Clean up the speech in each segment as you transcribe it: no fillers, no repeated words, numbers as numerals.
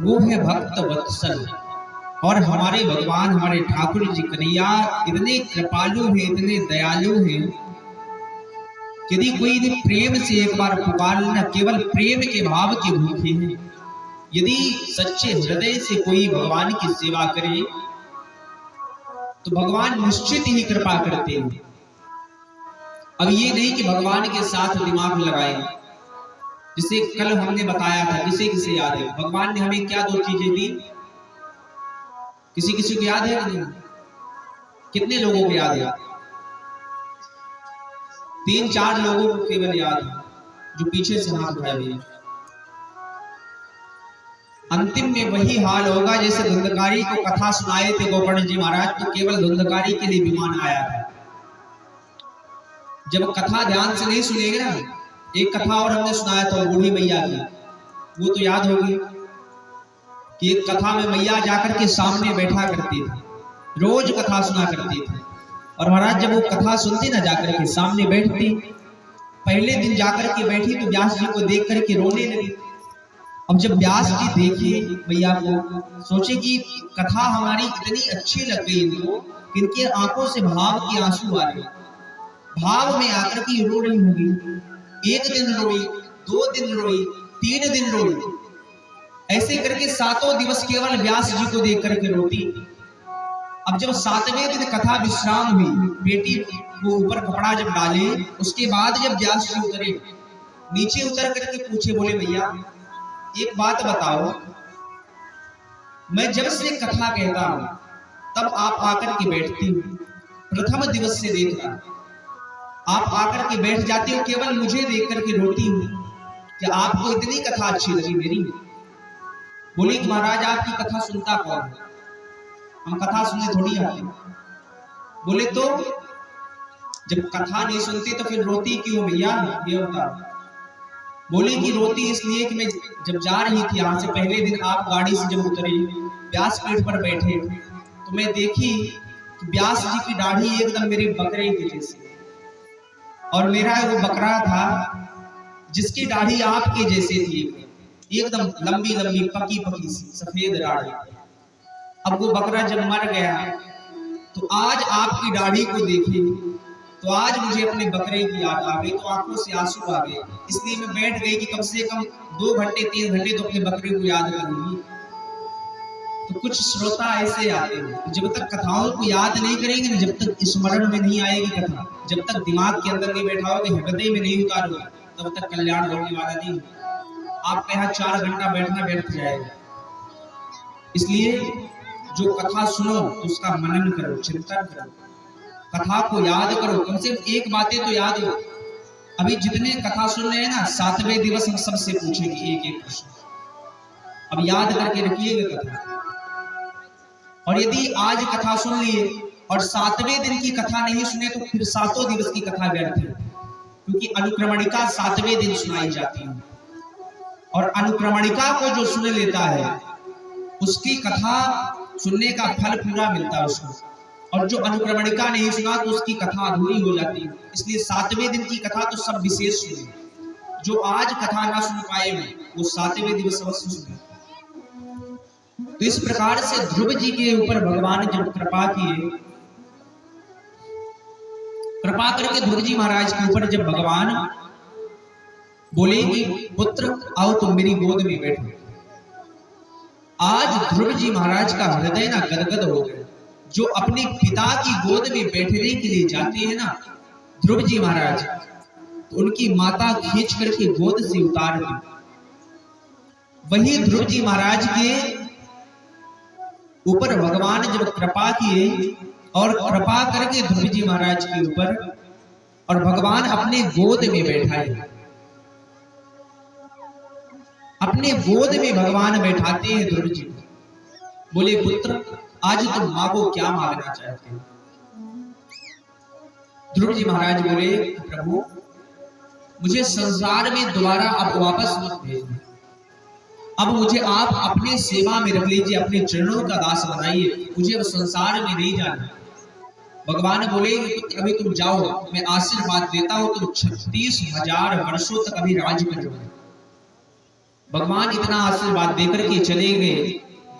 वो है भक्त वत्सल। और हमारे भगवान हमारे ठाकुर जी कन्हैया इतने कृपालु हैं, इतने दयालु हैं, यदि कोई इन्हें प्रेम से एक बार पुकार लेना, केवल प्रेम के भाव के भूखे हैं, यदि सच्चे हृदय से कोई भगवान की सेवा करे तो भगवान निश्चित ही कृपा करते हैं। अब ये नहीं कि भगवान के साथ दिमाग लगाए, जिसे कल हमने बताया था, किसे याद है भगवान ने हमें क्या दो चीजें दी? किसी को याद है कि नहीं? कितने लोगों को याद है? 3-4 लोगों को केवल याद है जो पीछे से हाथ उठाए हुए। अंतिम में वही हाल होगा जैसे धुंधकारी को कथा सुनाए थे गोपर्ण जी महाराज, तो केवल धुंधकारी के लिए विमान आया था। जब कथा ध्यान से नहीं सुनेंगे ना, एक कथा और हमने सुनाया था बूढ़ी मैया की, वो तो याद होगी कि एक कथा में मैया जाकर के सामने बैठा करती थी, रोज कथा सुना करती थी। और महाराज जब वो कथा सुनती ना, जाकर के सामने बैठती, पहले दिन जाकर के बैठी तो व्यास जी को देख करके रोने लगी। अब जब व्यास जी देखे मैया को, सोचे कि कथा हमारी इतनी अच्छी लग गई इनको कि इनकी आंखों से भाव के आंसू आ रहे, भाव में आकर के रो रही होगी। 1 दिन रोई, 2 दिन रोई, 3 दिन रोई, ऐसे करके 7 दिवस केवल व्यास जी को देख करके रोती। अब जब 7वें दिन कथा विश्राम हुई, बेटी को ऊपर कपड़ा जब डाले, उसके बाद जब व्यास जी उतरे, नीचे उतर करके पूछे, बोले भैया एक बात बताओ, मैं जब से कथा कहता हूं तब आप आकर के बैठती हो, प्रथम दिवस से देख रहा आप आकर के बैठ जाती हो, केवल मुझे देख करके रोती हो, क्या आपको इतनी कथा अच्छी लगी मेरी? बोले कि महाराज आपकी कथा सुनता कौन है, हम कथा सुनने थोड़ी आते। बोले तो जब कथा नहीं सुनती तो फिर रोती क्यों भैया, ये होता? बोले कि रोती इसलिए कि मैं जब जा रही थी यहाँ से, पहले दिन आप गाड़ी से जब उतरे, व्यासपीठ पर बैठे, तो मैं देखी कि व्यास जी की दाढ़ी एकदम मेरे बकरे के जैसी, और मेरा वो बकरा था जिसकी दाढ़ी आपके जैसे थी, एकदम लंबी लंबी पकी पकी सफेद दाढ़ी। अब वो बकरा जब मर गया तो आज आपकी दाढ़ी को देखे तो आज मुझे अपने बकरे की याद आ गई, तो आंखों से आंसू आ गए, इसलिए मैं बैठ गई कि कम से कम 2 घंटे 3 घंटे तो अपने बकरे को याद करूंगी। तो कुछ श्रोता ऐसे आते हैं, जब तक कथाओं को याद नहीं करेंगे ना, जब तक स्मरण में नहीं आएगी कथा, जब तक दिमाग के अंदर नहीं बैठाओगे, हृदय में नहीं उतारोगे, तब तक कल्याण होने वाला नहीं। आपका यहाँ 4 घंटा बैठना व्यर्थ जाएगा। इसलिए जो कथा सुनो तो उसका मनन करो, चिंतन करो, कथा को याद करो, कम से कम एक बातें तो याद हो। अभी जितने कथा सुन रहे हैं ना, 7वें दिवस हम सबसे पूछेंगे एक प्रश्न, अब याद करके रखिएगा कथा। और यदि आज कथा सुन लिए और 7वें दिन की कथा नहीं सुने तो फिर 7 दिवस की कथा व्यर्थ है, क्योंकि अनुक्रमणिका 7वें दिन सुनाई जाती है, और अनुक्रमणिका को जो सुन लेता है उसकी कथा सुनने का फल पूरा मिलता है उसको, और जो अनुक्रमणिका नहीं सुना तो उसकी कथा अधूरी हो जाती है। इसलिए 7वें दिन की कथा तो सब विशेष सुने, जो आज कथा ना सुन पाए वो 7वें दिवस अवश्य सुने। तो इस प्रकार से ध्रुव जी के ऊपर भगवान जब कृपा किए, कृपा करके ध्रुव जी महाराज के ऊपर जब भगवान बोले कि पुत्र आओ तुम मेरी गोद में बैठो, आज ध्रुव जी महाराज का हृदय ना गदगद हो गया। जो अपने पिता की गोद में बैठने के लिए जाते हैं ना ध्रुव जी महाराज, तो उनकी माता खींच करके गोद से उतार दी। वही ध्रुव जी महाराज के ऊपर भगवान जब कृपा किए और कृपा करके ध्रुव जी महाराज के ऊपर, और भगवान अपने गोद में बैठाए, अपने गोद में भगवान बैठाते हैं ध्रुव जी। बोले पुत्र आज तुम मांगो, क्या मांगना चाहते हो? ध्रुव जी महाराज बोले प्रभु मुझे संसार में दोबारा अब वापस मत भेजना, अब मुझे आप अपने सेवा में रख लीजिए, अपने चरणों का दास बनाइए, मुझे अब संसार में नहीं जाना। भगवान बोले अभी तुम जाओ, मैं आशीर्वाद देता हूं, तुम 36,000 वर्षों तक अभी राज करोगे। भगवान इतना आशीर्वाद देकर के चले गए।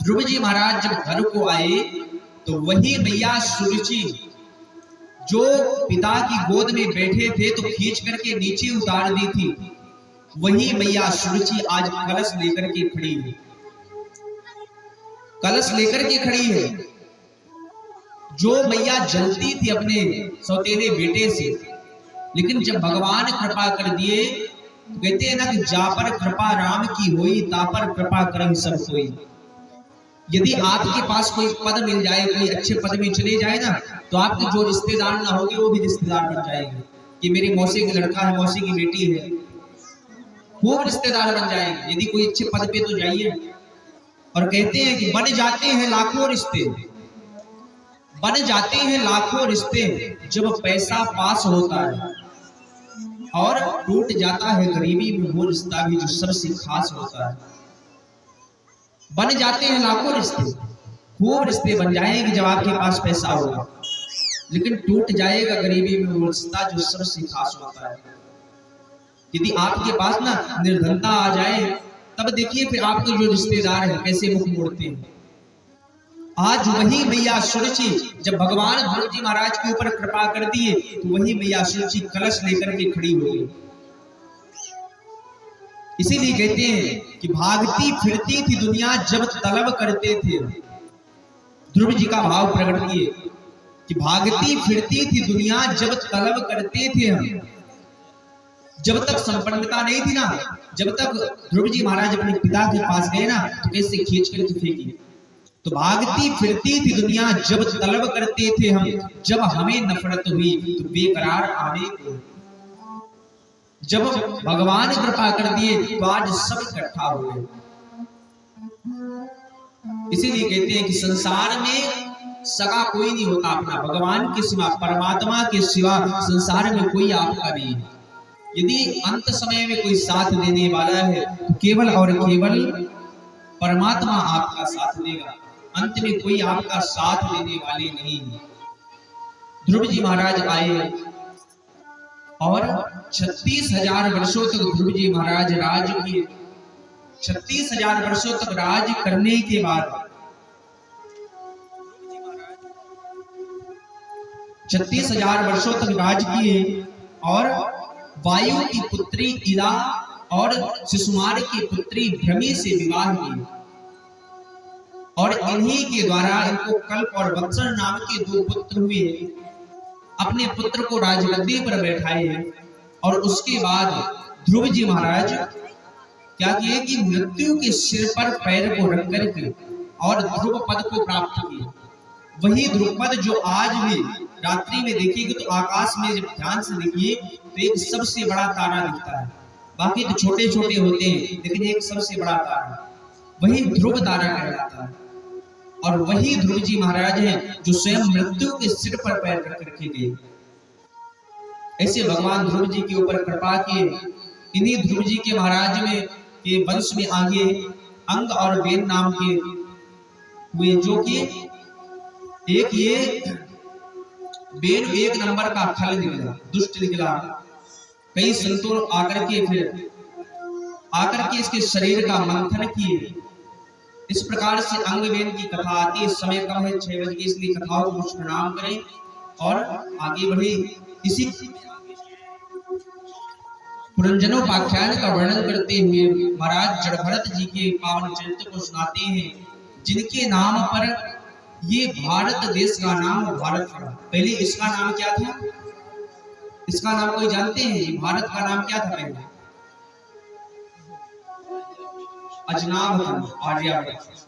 ध्रुव जी महाराज जब घर को आए तो वही मैया सुरुचि जो पिता की गोद में बैठे थे तो खींच करके नीचे उतार दी थी, वही मैया सुरुचि आज कलश लेकर के खड़ी है। कलश लेकर के खड़ी है। जो मैया जलती थी अपने सौतेले बेटे से, लेकिन जब भगवान कृपा कर दिए तो कहते हैं ना कि जा पर कृपा राम की होई ता पर कृपा करम सब कोई। यदि आपके पास कोई पद मिल जाए, कोई अच्छे पद में चले जाए ना, तो आपके जो रिश्तेदार ना होंगे वो भी रिश्तेदार बन जाएंगे कि मेरी मौसी का लड़का है, मौसी की बेटी है, वो रिश्तेदार बन जाएंगे यदि कोई अच्छे पद पे तो जाइए। और कहते हैं कि बन जाते हैं लाखों रिश्ते, बन जाते हैं लाखों रिश्ते जब पैसा पास होता है, और टूट जाता है गरीबी में वो रिश्ता भी जो सबसे खास होता है। बन जाते हैं लाखों रिश्ते, खूब रिश्ते बन जाएंगे जब आपके पास पैसा होगा, लेकिन टूट जाएगा गरीबी में वो रिश्ता जो सबसे खास होता है। यदि आपके पास ना निर्धनता आ जाए, तब देखिए फिर आपके जो रिश्तेदार हैं कैसे मुख मोड़ते हैं। आज वही मैया सुरुचि जब भगवान ध्रुव जी महाराज के ऊपर कृपा कर दिए तो वही मैया सुरुचि कलश लेकर के खड़ी हो गई। इसीलिए कहते हैं कि भागती फिरती थी दुनिया जब तलब करते थे। ध्रुव जी का भाव प्रकट किए कि भागती फिरती थी दुनिया जब तलब करते थे हम। जब तक संपन्नता नहीं थी ना, जब तक ध्रुव जी महाराज अपने पिता के पास गए ना तो कैसे खींच कर फेंकी। तो भागती फिरती थी दुनिया जब तलब करते थे हम, जब हमें नफरत हुई तो बेकरार आने को। जब भगवान कृपा कर दिए तो आज सब इकट्ठा हो गए। इसीलिए कहते हैं कि संसार में सगा कोई नहीं होता अपना, भगवान के सिवा, परमात्मा के सिवा संसार में कोई आपका नहीं है। यदि अंत समय में कोई साथ देने वाला है तो केवल और केवल परमात्मा आपका साथ देगा, अंत में कोई आपका साथ देने वाले नहीं है। ध्रुव जी महाराज आए और 36,000 वर्षों तक ध्रुव जी महाराज राज किए। 36,000 वर्षों तक राज करने के बाद 36,000 वर्षों तक राज किए और वायु की पुत्री इला और शिशुमार की पुत्री भ्रमी से विवाह किए, और इन्हीं के द्वारा इनको कल्प और वत्सर नाम के 2 पुत्र हुए। अपने पुत्र को राजगद्दी पर बैठाए और उसके बाद ध्रुव जी महाराज क्या किए कि मृत्यु के सिर पर पैर को रख करके और ध्रुव पद को प्राप्त किए। वही ध्रुव पद जो आज भी रात्रि में देखिएगा तो आकाश में जब ध्यान से देखिए तो एक सबसे बड़ा तारा दिखता है, बाकी तो छोटे छोटे होते हैं, लेकिन एक सबसे बड़ा तारा वही ध्रुव तारा कहलाता है। और वही ध्रुव जी महाराज हैं जो स्वयं मृत्यु के सिर पर पैर रख करके गए। ऐसे भगवान ध्रुव जी के ऊपर कृपा किए। इन्हीं ध्रुव जी के महाराज में के वंश में आगे अंग और बेन नाम के हुए, जो कि एक ये बेन 1 नंबर का खल निकला, दुष्ट निकला। कई संतों आकर के इसके शरीर का मंथन किए। इस प्रकार से अंग बेन की कथा आती है। समय कम है, 6 बजे, इसलिए कथाओं को प्रणाम करें और आगे बढ़े। इसी पुरंजनोपाख्यान का वर्णन करते हुए महाराज जड़भरत जी के पावन चरित्र को सुनाते हैं, जिनके नाम पर ये भारत देश का नाम भारत पड़ा। पहले इसका नाम क्या था? इसका नाम कोई जानते हैं? भारत का नाम क्या था पहले? अजनाब खंड, आर्यावर्त।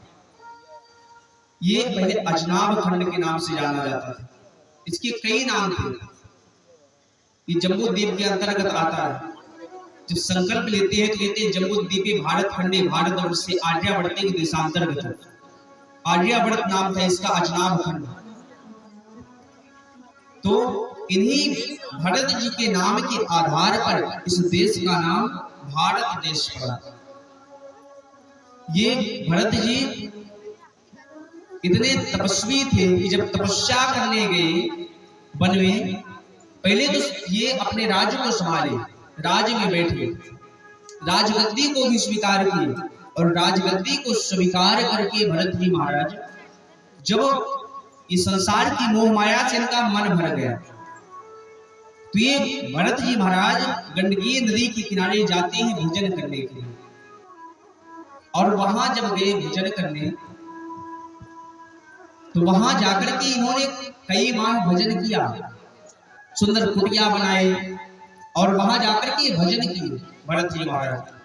ये पहले अजनाब खंड के नाम से जाना जाता था। इसके कई नाम थे। ये जम्बूद्वीप के अंतर्गत आता है। जब संकल्प लेते हैं तो कहते हैं जम्बूद्वीपे भारत खंडे, भारतवर्ष से आर्यावर्त के देशांतर्गत। आर्यावर्त नाम था इसका, अजनाब खंड। तो इन्हीं भरत जी के नाम के आधार पर इस देश का नाम भारत देश पड़ा। ये भरत जी इतने तपस्वी थे कि जब तपस्या करने गए वन में, पहले तो ये अपने राज्य को संभाले, राज्य में बैठे, राजगद्दी को भी स्वीकार किए। और राजगद्दी को स्वीकार करके भरत जी महाराज जब इस संसार की मोह माया से इनका मन भर गया, तो ये भरत जी महाराज गंडकी नदी के किनारे जाते हैं भजन करने के लिए। और वहां जब गए भजन करने, तो वहां जाकर के इन्होंने कई माह भजन किया, सुंदर कुटिया बनाए और वहां जाकर के भजन किए भरत जी महाराज।